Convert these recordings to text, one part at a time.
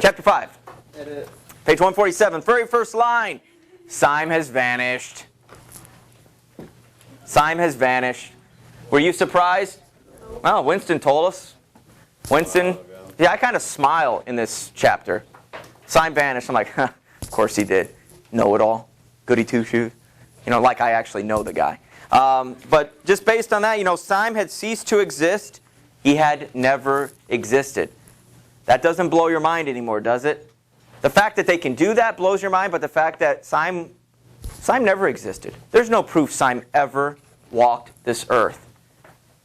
Chapter 5. Page 147. Very first line. Syme has vanished. Syme has vanished. Were you surprised? Well, Winston told us. Winston, yeah, I kind of smile in this chapter. Syme vanished. I'm like, huh, of course he did. Know-it-all. Goody two-shoes. You know, like I actually know the guy. But just based on that, you know, Syme had ceased to exist. He had never existed. That doesn't blow your mind anymore, does it? The fact that they can do that blows your mind, but the fact that Syme never existed. There's no proof Syme ever walked this earth.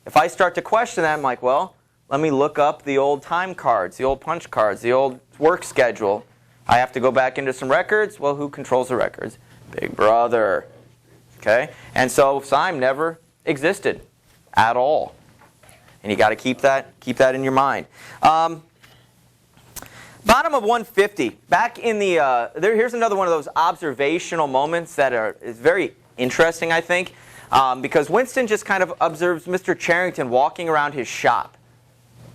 If I start to question that, I'm like, well, let me look up the old time cards, the old punch cards, the old work schedule. I have to go back into some records. Well, who controls the records? Big Brother. Okay? And so Syme never existed at all. And you got to keep that in your mind. Bottom of 150. Back in the here's another one of those observational moments that is very interesting, I think, because Winston just kind of observes Mr. Charrington walking around his shop.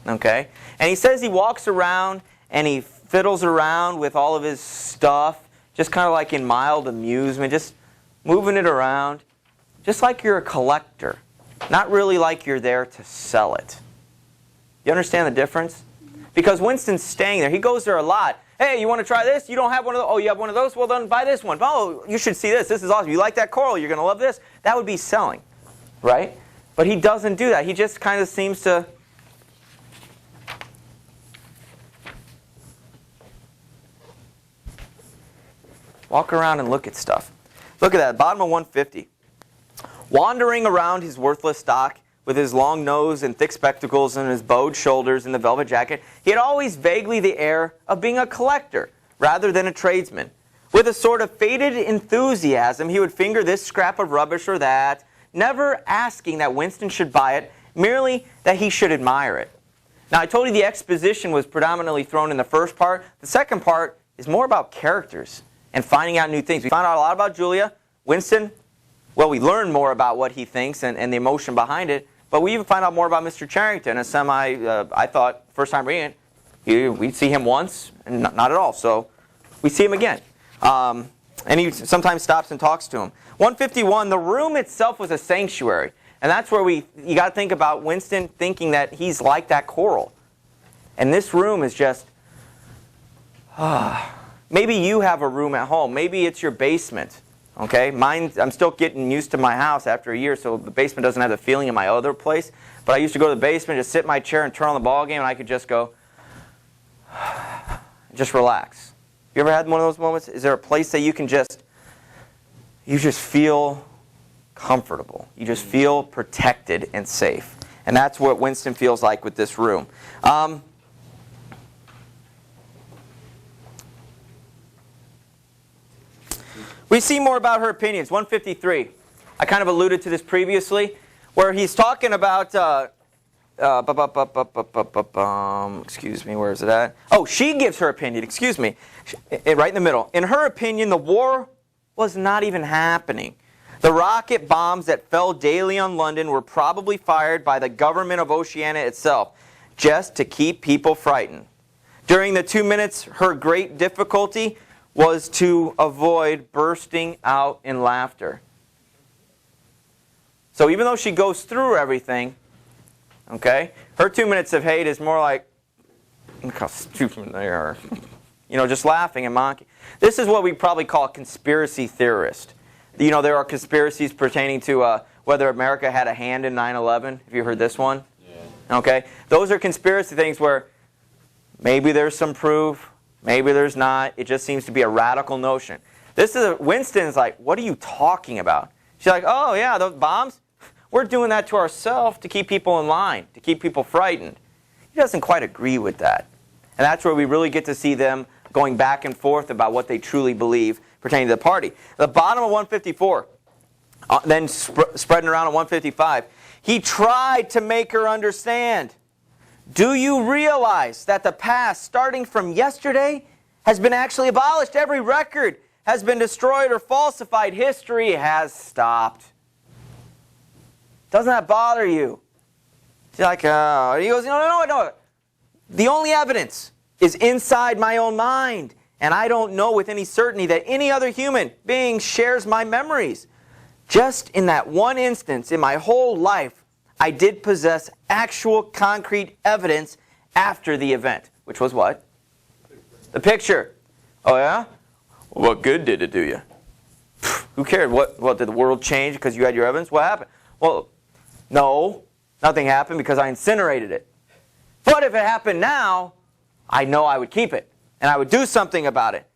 Okay, and he says he walks around and he fiddles around with all of his stuff, just kind of like in mild amusement, just moving it around, just like you're a collector, not really like you're there to sell it. You understand the difference? Because Winston's staying there. He goes there a lot. Hey, you want to try this? You don't have one of those? Oh, you have one of those? Well, then buy this one. Oh, you should see this. This is awesome. You like that coral? You're going to love this? That would be selling, right? But he doesn't do that. He just kind of seems to walk around and look at stuff. Look at that, bottom of 150. Wandering around his worthless stock with his long nose and thick spectacles and his bowed shoulders and the velvet jacket, he had always vaguely the air of being a collector rather than a tradesman. With a sort of faded enthusiasm, he would finger this scrap of rubbish or that, never asking that Winston should buy it, merely that he should admire it. Now, I told you the exposition was predominantly thrown in the first part. The second part is more about characters and finding out new things. We found out a lot about Julia. Winston, well, we learn more about what he thinks and the emotion behind it, but we even find out more about Mr. Charrington. And I thought, first time reading it, we'd see him once, and not at all. So we see him again. And he sometimes stops and talks to him. 151, the room itself was a sanctuary. And that's where you got to think about Winston thinking that he's like that coral. And this room is just, maybe you have a room at home. Maybe it's your basement. Okay, I'm still getting used to my house after a year, so the basement doesn't have the feeling in my other place. But I used to go to the basement, just sit in my chair and turn on the ball game, and I could just go, just relax. You ever had one of those moments? Is there a place that you just feel comfortable? You just feel protected and safe. And that's what Winston feels like with this room. We see more about her opinions. 153. I kind of alluded to this previously, where he's talking about, excuse me, where is it at? Oh, she gives her opinion, excuse me, right in the middle. In her opinion, the war was not even happening. The rocket bombs that fell daily on London were probably fired by the government of Oceania itself, just to keep people frightened. During the 2 minutes, her great difficulty was to avoid bursting out in laughter. So even though she goes through everything, okay, her 2 minutes of hate is more like, look how stupid they are. You know, just laughing and mocking. This is what we probably call a conspiracy theorist. You know, there are conspiracies pertaining to whether America had a hand in 9/11. Have you heard this one? Yeah. Okay, those are conspiracy things where maybe there's some proof, maybe there's not. It just seems to be a radical notion. Winston's like, what are you talking about? She's like, oh yeah, those bombs? We're doing that to ourselves to keep people in line, to keep people frightened. He doesn't quite agree with that. And that's where we really get to see them going back and forth about what they truly believe pertaining to the party. The bottom of 154, then spreading around on 155, he tried to make her understand. Do you realize that the past, starting from yesterday, has been actually abolished? Every record has been destroyed or falsified. History has stopped. Doesn't that bother you? She's like, he goes, no. The only evidence is inside my own mind, and I don't know with any certainty that any other human being shares my memories. Just in that one instance in my whole life, I did possess actual concrete evidence after the event. Which was what? The picture. Oh yeah? Well, what good did it do you? Who cared? What did the world change because you had your evidence? What happened? Well, no, nothing happened because I incinerated it. But if it happened now, I know I would keep it, and I would do something about it.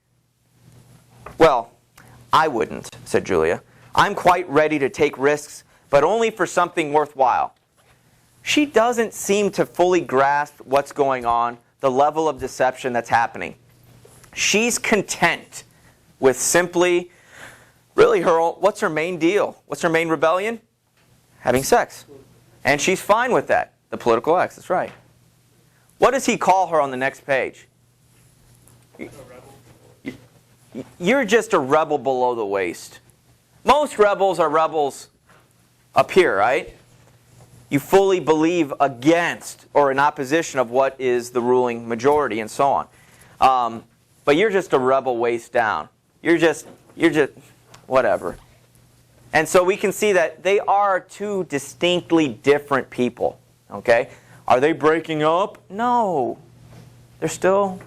Well, I wouldn't, said Julia. I'm quite ready to take risks, but only for something worthwhile. She doesn't seem to fully grasp what's going on, the level of deception that's happening. She's content with simply, really, what's her main deal? What's her main rebellion? Having sex. And she's fine with that. The political acts, that's right. What does he call her on the next page? You're just a rebel below the waist. Most rebels are rebels up here, right? You fully believe against or in opposition of what is the ruling majority and so on. But you're just a rebel waist down. You're just whatever. And so we can see that they are two distinctly different people. Okay? Are they breaking up? No. They're still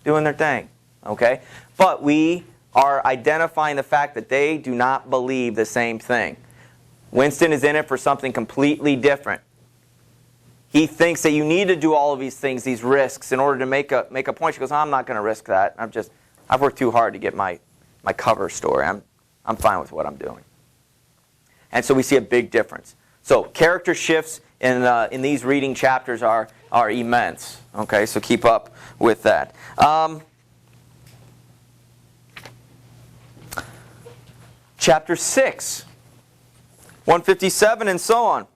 doing their thing. Okay? But we are identifying the fact that they do not believe the same thing. Winston is in it for something completely different. He thinks that you need to do all of these things, these risks, in order to make a point. She goes, I'm not going to risk that. I've worked too hard to get my cover story. I'm fine with what I'm doing. And so we see a big difference. So character shifts in these reading chapters are immense. Okay, so keep up with that. Chapter 6, 157 and so on.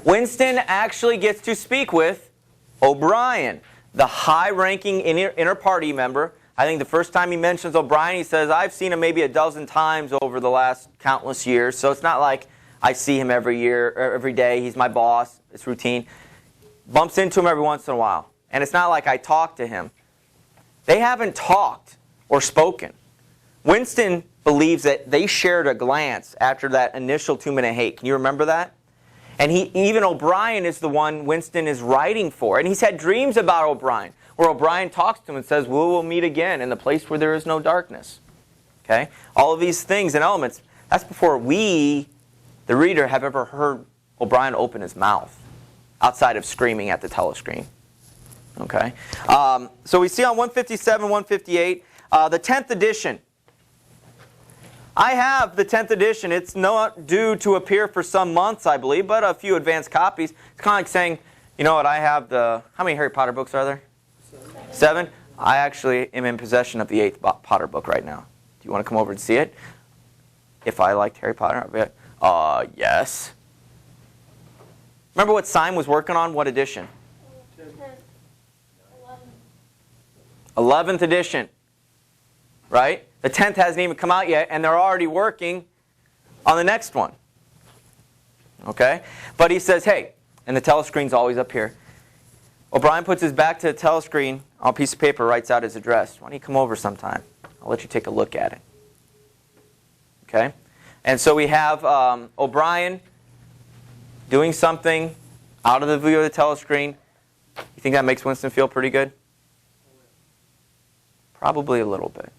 Winston actually gets to speak with O'Brien, the high-ranking inter-party member. I think the first time he mentions O'Brien, he says, I've seen him maybe a dozen times over the last countless years. So it's not like I see him every year or every day. He's my boss. It's routine. Bumps into him every once in a while. And it's not like I talk to him. They haven't talked or spoken. Winston believes that they shared a glance after that initial 2-minute hate. Can you remember that? And even O'Brien is the one Winston is writing for. And he's had dreams about O'Brien, where O'Brien talks to him and says, we will meet again in the place where there is no darkness. Okay? All of these things and elements, that's before we, the reader, have ever heard O'Brien open his mouth, outside of screaming at the telescreen. Okay? So we see on 157, 158, the 10th edition. I have the 10th edition. It's not due to appear for some months, I believe, but a few advanced copies. It's kind of like saying, you know what, I have how many Harry Potter books are there? 7? I actually am in possession of the 8th Potter book right now. Do you want to come over and see it? If I liked Harry Potter, I'd be like, yes. Remember what Simon was working on? What edition? 11th edition. Right? The 10th hasn't even come out yet, and they're already working on the next one. Okay? But he says, hey, and the telescreen's always up here. O'Brien puts his back to the telescreen on a piece of paper, writes out his address. Why don't you come over sometime? I'll let you take a look at it. Okay? And so we have O'Brien doing something out of the view of the telescreen. You think that makes Winston feel pretty good? Probably a little bit.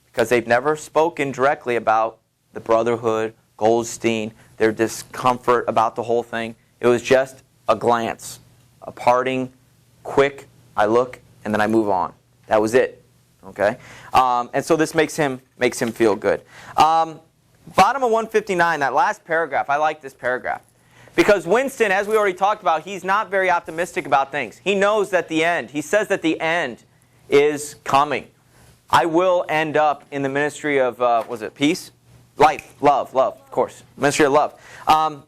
Because they've never spoken directly about the Brotherhood, Goldstein, their discomfort about the whole thing. It was just a glance, a parting, quick, I look, and then I move on. That was it. Okay? And so this makes him feel good. Bottom of 159, that last paragraph, I like this paragraph. Because Winston, as we already talked about, he's not very optimistic about things. He knows that the end, he says that the end is coming. I will end up in the ministry of, was it peace? Life, love, of course. Ministry of love.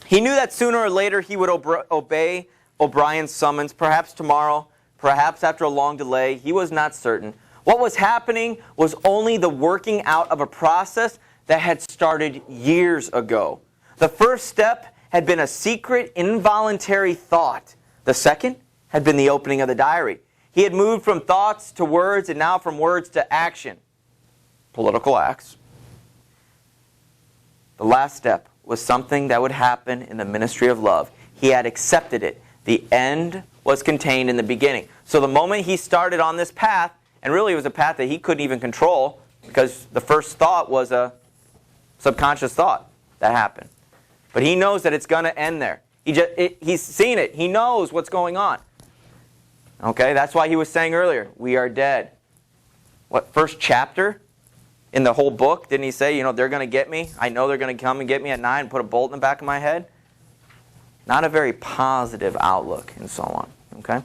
He knew that sooner or later he would obey O'Brien's summons, perhaps tomorrow, perhaps after a long delay. He was not certain. What was happening was only the working out of a process that had started years ago. The first step had been a secret, involuntary thought. The second had been the opening of the diary. He had moved from thoughts to words and now from words to action. Political acts. The last step was something that would happen in the ministry of love. He had accepted it. The end was contained in the beginning. So the moment he started on this path, and really it was a path that he couldn't even control because the first thought was a subconscious thought that happened. But he knows that it's going to end there. He's seen it. He knows what's going on. Okay, that's why he was saying earlier, we are dead. What, first chapter in the whole book, didn't he say, they're going to get me? I know they're going to come and get me at 9 and put a bolt in the back of my head? Not a very positive outlook and so on. Okay?